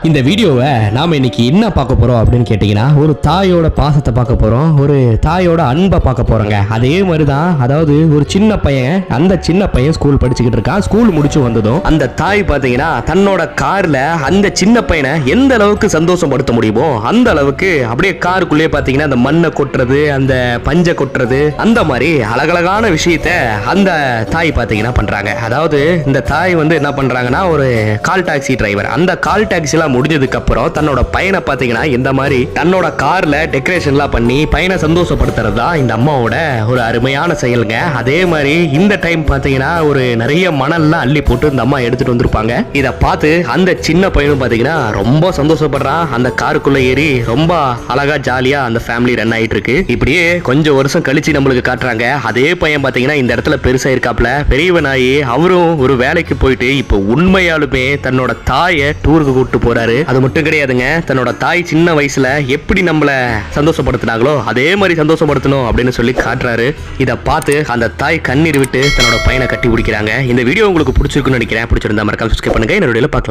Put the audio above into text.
இந்த வீடியோவை நாம இன்னைக்கு என்ன பார்க்க போறோம் அப்படின்னு கேட்டீங்கன்னா, ஒரு தாயோட பாசத்தை பார்க்க போறோம், ஒரு தாயோட அன்பை பார்க்க போறோங்க. அதே மாதிரிதான், அதாவது ஒரு சின்ன பையன், அந்த சின்ன பையன் ஸ்கூல் படிச்சுக்கிட்டு இருக்கான். ஸ்கூல் முடிச்சு வந்ததும் அந்த தாய் பாத்தீங்கன்னா தன்னோட கார்ல அந்த சின்ன பையனை எந்த அளவுக்கு சந்தோஷப்படுத்த முடியுமோ அந்த அளவுக்கு அப்படியே காருக்குள்ளேயே பாத்தீங்கன்னா அந்த மண்ணை கொட்டுறது, அந்த பஞ்சை கொட்டுறது, அந்த மாதிரி அழகழகான விஷயத்த அந்த தாய் பாத்தீங்கன்னா பண்றாங்க. அதாவது இந்த தாய் வந்து என்ன பண்றாங்கன்னா, ஒரு கால் டாக்ஸி டிரைவர். அந்த கால் டாக்ஸி முடிஞ்சதுக்கு அப்புறம் தன்னோட பையனை பாத்தீங்கன்னா இந்த மாதிரி தன்னோட கார்ல டெக்கரேஷன்லாம் பண்ணி பையனை சந்தோஷப்படுத்துறது தான் இந்த அம்மாவோட ஒரு அருமையான செயலுங்க. அதே மாதிரி இந்த டைம் பாத்தீங்கன்னா ஒரு நிறைய மணல்லாம் அள்ளி போட்டு இந்த அம்மா எடுத்துட்டு வந்திருப்பாங்க. இத பார்த்து அந்த சின்ன பையனும் பாத்தீங்கன்னா ரொம்ப சந்தோஷப்படுறான். அந்த காருக்குள்ள ஏறி ரொம்ப அழகா ஜாலியா அந்த ஃபேமிலி ரன் ஆயிட்டு இருக்கு. இப்படியே கொஞ்சம் வருஷம் கழிச்சு நம்மளுக்கு காட்டுறாங்க. அதே பையன் பாத்தீங்கன்னா இந்த இடத்துல பெருசா இருக்காப்ல, பெரியவனாயி அவரும் ஒரு வேலைக்கு போயிட்டு இப்போ உண்மையாலுமே தன்னோட தாயை டூருக்கு கூட்டு போறாரு. அது மட்டும் கிடையாதுங்க, தன்னோட தாய் சின்ன வயசுல எப்படி நம்மள சந்தோஷப்படுத்தினாங்களோ அதே மாதிரி சந்தோஷப்படுத்தணும் அப்படின்னு சொல்லி காட்டுறாரு. இதை பார்த்து அந்த தாய் கண்ணீர் விட்டு தன்னோட பையனை கட்டி பிடிக்கிறாங்க. இந்த வீடியோ உங்களுக்கு பிடிச்சிருக்குன்னு நினைக்கிறேன். பிடிச்சிருந்தா மறக்காம சப்ஸ்கிரைப் பண்ணுங்க. என்னோட பார்க்கலாம்.